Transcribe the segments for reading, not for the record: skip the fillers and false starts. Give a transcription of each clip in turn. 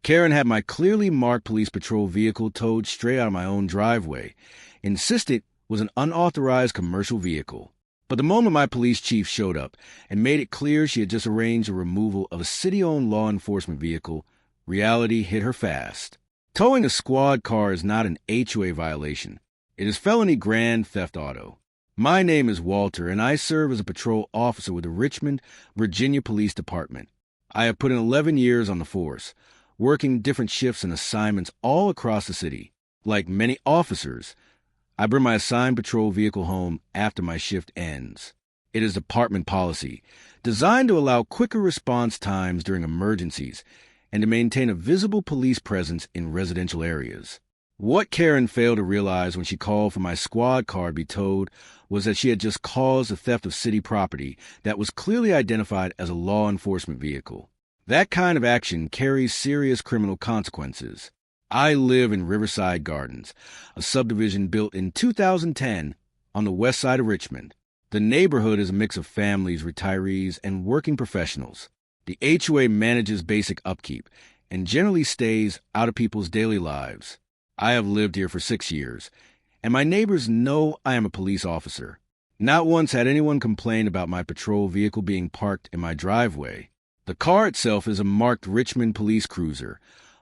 Karen had my clearly marked police patrol vehicle towed straight out of my own driveway, insisted it was an unauthorized commercial vehicle. But the moment my police chief showed up and made it clear she had just arranged the removal of a city-owned law enforcement vehicle, reality hit her fast. Towing a squad car is not an HOA violation. It is felony grand theft auto. My name is Walter, and I serve as a patrol officer with the Richmond, Virginia Police Department. I have put in 11 years on the force, working different shifts and assignments all across the city. Like many officers, I bring my assigned patrol vehicle home after my shift ends. It is department policy, designed to allow quicker response times during emergencies and to maintain a visible police presence in residential areas. What Karen failed to realize when she called for my squad car to be towed was that she had just caused the theft of city property that was clearly identified as a law enforcement vehicle. That kind of action carries serious criminal consequences. I live in Riverside Gardens, a subdivision built in 2010 on the west side of Richmond. The neighborhood is a mix of families, retirees, and working professionals. The HOA manages basic upkeep and generally stays out of people's daily lives. I have lived here for 6 years, and my neighbors know I am a police officer. Not once had anyone complained about my patrol vehicle being parked in my driveway. The car itself is a marked Richmond police cruiser,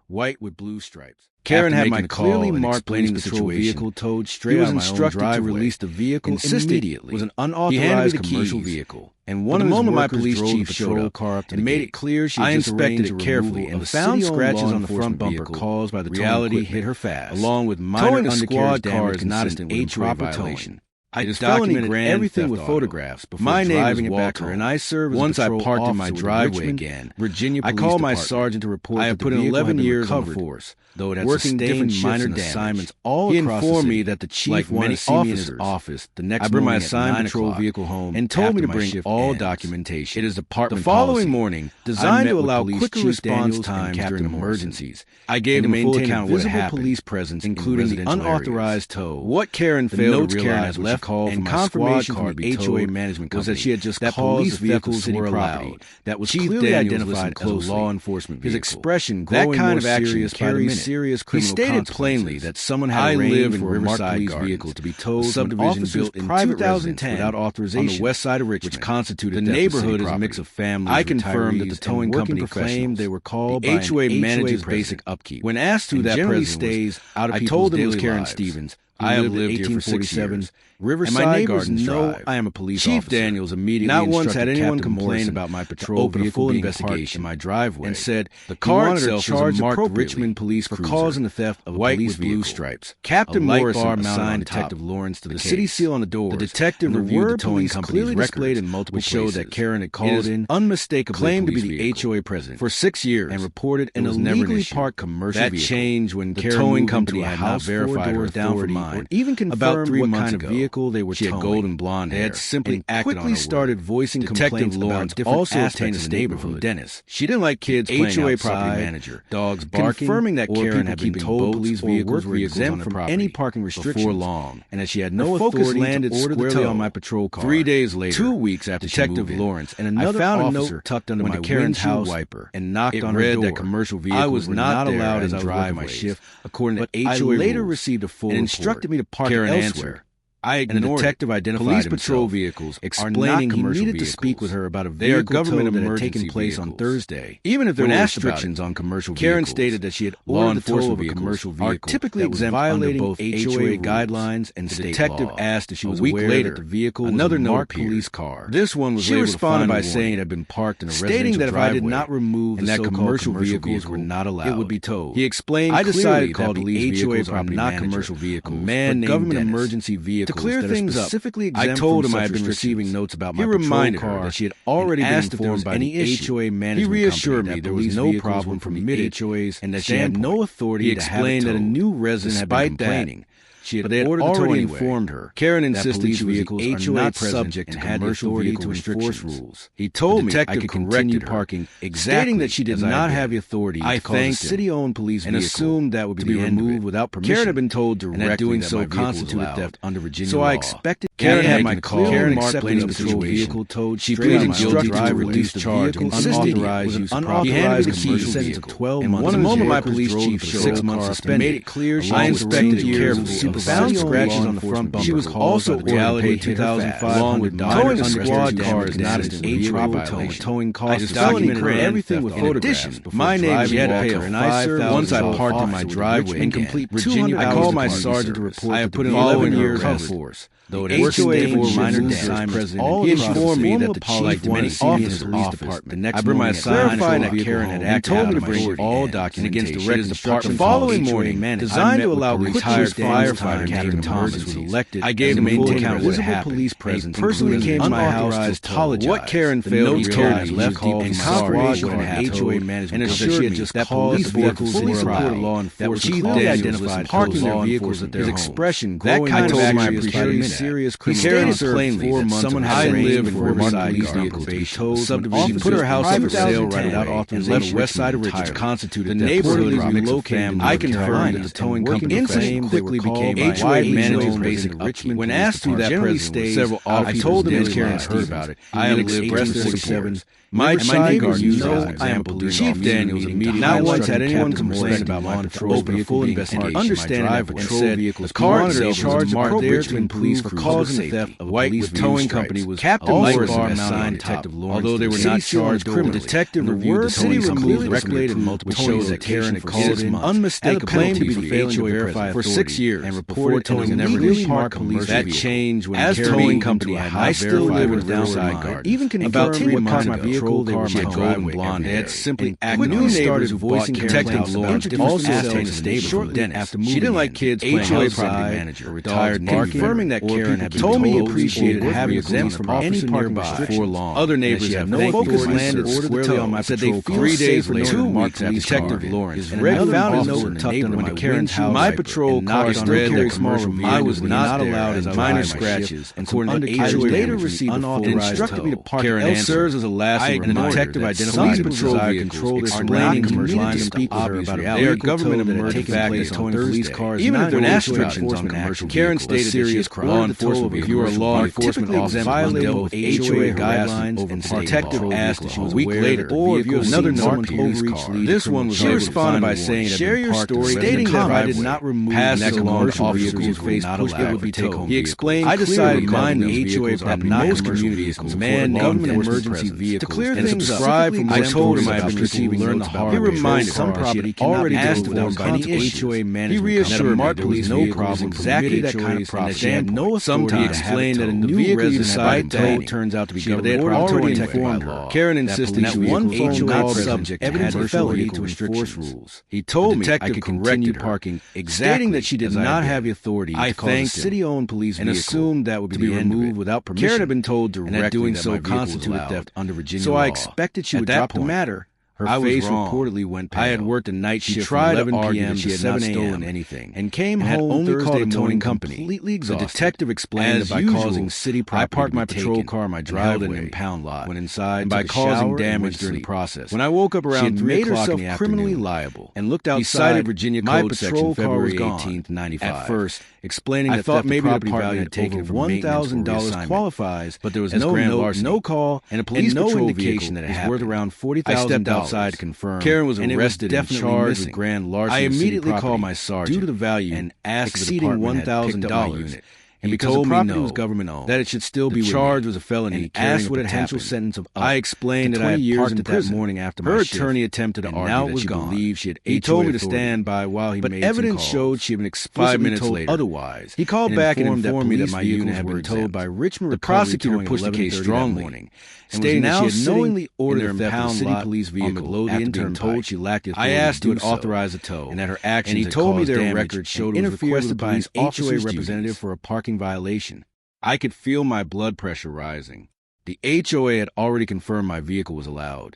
white with blue stripes. Karen had my clearly marked police patrol vehicle towed straight out of my own driveway. To release the vehicle immediately. It was an unauthorized commercial vehicle. And the moment my police chief showed up and made it clear she had inspected it carefully and found scratches on the front bumper caused by the reality hit her fast, along with minor undercarriage damage consistent with improper towing. I documented everything with photographs before driving it back home. And I served as once I parked in my driveway again, Virginia Police Department. I called my sergeant to report that the vehicle had been recovered, though it had sustained different minor assignments all across the city. He informed me that the chief wanted to see me in his office the next morning. I bring my assigned patrol vehicle home and told me to bring all documentation. It is department policy. The following morning, designed to allow quicker response times during emergencies, I gave him a full account of what happened, police presence, including the unauthorized tow. What Karen failed to realize left and confirmation from the HOA management company was that she had just that police vehicles were allowed. That was clearly identified as a law enforcement vehicle. His expression, that kind of action carries serious criminal consequences. He stated plainly that someone had arranged for a marked police vehicle to be towed to subdivision built in 2010 without authorization on the west side of Richmond, which constituted the neighborhood is a mix of families. I confirmed that the towing company claimed they were called by HOA manages basic upkeep. When asked who that president was, I told them it was Karen Stevens. I have lived here for 6 years. Riverside Gardens Drive. I am a police officer. Chief Daniels immediately not once had anyone complain about my patrol vehicle being parked in my driveway and said the car itself was a marked Richmond police cruiser for causing the theft of white with blue stripes. Captain Morrison assigned Detective Lawrence to the city seal on the doors. The detective reviewed the towing company's records in multiple places, which showed that Karen had called in unmistakably claimed to be the HOA president for 6 years and reported an illegally parked commercial vehicle. That changed when the towing company had not verified her authority or even confirmed what kind of vehicle they were towing. She had golden blonde hair. They had simply quickly started voicing complaints about different aspects of the neighborhood from Dennis. She didn't like kids playing outside, HOA property manager, dogs barking, confirming that Karen had been told police vehicles were exempt from any parking restrictions before long, and that she had no authority to order the tow on my patrol car. 3 days later, 2 weeks after Detective Lawrence and another officer tucked under my Karen's house wiper and knocked on her door. That commercial vehicles I was not allowed to drive my shift, according to HOA. I later received a full report and instructed me to park elsewhere. I ignored and a detective identified police patrol vehicles, explaining he needed to speak with her about a vehicle government that had taken place on Thursday. Even if there were restrictions on commercial vehicles, Karen stated that she had ordered the tow of a commercial vehicle are typically exempt under both HOA guidelines and state law. The detective asked if she was aware that the vehicle was another marked police car. This one was labeled. She responded by saying it had been parked in a residential driveway, stating that if I did not remove and that commercial vehicles were not allowed, it would be towed. He explained I decided that police vehicles are not commercial vehicles, but government emergency vehicles. To clear things up, I told him I had been receiving notes about my patrol car that she had already been informed by the HOA management. He reassured me there was no problem from the HOAs and that she had no authority to have it towed. He explained that a new resident had been complaining, She had already informed her. Karen insisted she vehicles are not subject to commercial vehicle restrictions. Rules. He told me I could continue parking stating that she did not have the authority to call the city-owned police vehicle and assumed that would be removed without permission. Karen had been told directly that doing so constituted theft under Virginia law. So I expected Karen had my call. Karen accepted the situation. She pleaded guilty to release the charge and unauthorized use of property. He handed me the keys, sentence of 12 months. And the moment my police chief showed 6 months suspended, made it clear she inspected carefully. Found scratches on the front bumper. She was also ordered to pay 2,500 along with towing a squad car is not an HOA violation. Towing costs documented everything with photographs. My name she had to pay a $5,000 once I parked in my driveway. Incomplete Virginia. I called my sergeant to report. I have put in 11 years of force. Though it HOA for minor damage, he informed me that the chief wanted to see his police department. The next morning, I clarified that Karen had acted told me to bring all documentation against the records department. The following morning, designed to allow retired firefighter Captain Thomas was elected. I gave him a full account of what happened. Police presence personally came to my house to apologize. What Karen failed to realize left called in confirmation with an HOA management and assured me that police vehicles fully supported law enforcement. Chief identified parking their vehicles at their homes. His expression, that kind of action is very serious. He stated plainly that someone had lived in Riverside vehicles to be towed. Subdivision put her house up for sale right without authorization. And left West Side of Richmond constituted the neighborhood relocated. I confirmed that the towing company incident quickly became HOA management basic Richmond. When asked who that president was, several I told him as Karen heard about it. I have expressed their support. My neighbors know I am polluting. Chief Daniels immediately not once had anyone complain about my patrol full investigation. Understanding that patrol vehicles monitor charged marked there to police for causing the theft of white with towing company was Captain Morrison assigned Detective Lawrence. Although they were not charged criminally, detective reviewed the city removed regulated multiple shows that Karen had called in unmistakable claim to be the HOA for 6 years and reported towing never really marked police. That changed when as towing company I still live in Downside Garden. Even about 10 months ago. Car she had golden blonde hair. Simply new neighbors voicing Detective Lawrence also asked to stay shortly after moving. She didn't like kids playing HOA property manager, retired confirming that Karen had been told me appreciated having exempt from any parking before long. Other neighbors have no focus landed squarely on my said they feel 3 days later. 2 weeks after Detective Lawrence and red found a note tucked under my Karen's house. My patrol car read that commercial I was not allowed as minor scratches. According to HOA later received unauthorized instructed me to park. Karen serves as a last detective identified patrol control explaining commercial lines and speak with her about they are government emergency factors towing police cars. Even if there were restrictions on commercial Karen stated serious law enforcement. If you are a law enforcement officer, violate both HOA guidelines and detective asked if she was a week later, or if you have another someone's overreach lead. This one was she responded by saying share your story, stating that if I did not remove next along officers' face pushed it would be towed. He explained I decided to mine the HOA that most communities man government emergency vehicles to clear things up. I told him I had been receiving notes about. He reminded some property already asked for by any HOA management. He reassured Mark police no problem exactly that kind of process. They had no authority. He explained that a new resident tow turns out to be government. They had already informed her. Karen insisted that one HOA subject had a felony to enforce rules. He told me I could continue parking, stating that she did not have the authority to call the city-owned police and assumed that would be removed without permission. Karen had been told directly that doing so constituted theft under Virginia law. So I expected she would drop the matter. Her face reportedly went pale. I had worked a night shift from 11 p.m. to 7 a.m. anything, and came home only Thursday towing company. Completely exhausted. The detective explained that by causing city property, I parked my patrol car in my driveway in an impound lot. Went inside and by causing damage during the process. When I woke up around 3 o'clock in the afternoon, criminally liable and looked outside. He cited Virginia Code section February 18th, 95. At first, explaining that thought maybe the property had taken over $1,000 qualifies, but there was no call, and a police patrol indication that it was worth around $40,000. To confirm. Karen was arrested and charged with grand larceny. I immediately called my sergeant due to the value and asked exceeding $1,000. And because the property was government owned, that it should still be charged was a felony, and asked what a potential sentence of I explained that I had parked it that morning after my shift. Her attorney attempted to argue that she believed she had HOA. He told me to stand by while he made some calls. But evidence showed she had been explicitly told otherwise. He called back and informed me that my unit had been told by Richmond. The prosecutor pushed the case strongly, stating that she had knowingly ordered a theft of the city police vehicle after being told she lacked the authority. I asked to authorize a tow, and that her actions and he told me their record showed it was requested by an HOA representative for a parking violation. I could feel my blood pressure rising. The HOA had already confirmed my vehicle was allowed,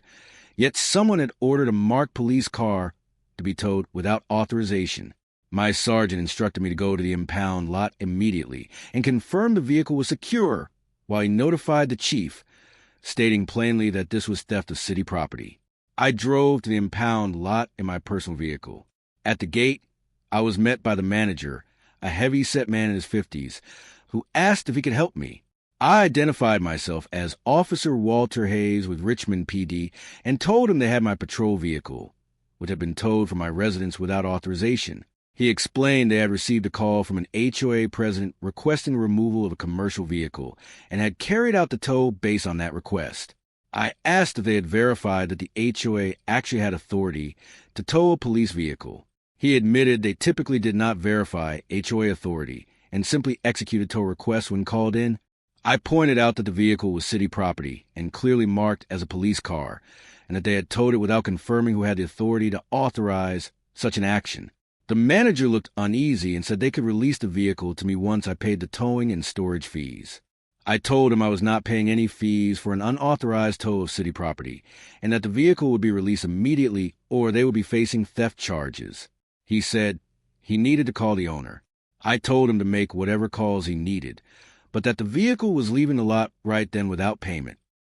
yet someone had ordered a marked police car to be towed without authorization. My sergeant instructed me to go to the impound lot immediately and confirm the vehicle was secure, while he notified the chief, stating plainly that this was theft of city property. I drove to the impound lot in my personal vehicle. At the gate, I was met by the manager, a heavy-set man in his 50s, who asked if he could help me. I identified myself as Officer Walter Hayes with Richmond PD and told him they had my patrol vehicle, which had been towed from my residence without authorization. He explained they had received a call from an HOA president requesting the removal of a commercial vehicle and had carried out the tow based on that request. I asked if they had verified that the HOA actually had authority to tow a police vehicle. He admitted they typically did not verify HOA authority and simply executed tow requests when called in. I pointed out that the vehicle was city property and clearly marked as a police car, and that they had towed it without confirming who had the authority to authorize such an action. The manager looked uneasy and said they could release the vehicle to me once I paid the towing and storage fees. I told him I was not paying any fees for an unauthorized tow of city property, and that the vehicle would be released immediately or they would be facing theft charges. He said he needed to call the owner. I told him to make whatever calls he needed, but that the vehicle was leaving the lot right then without payment.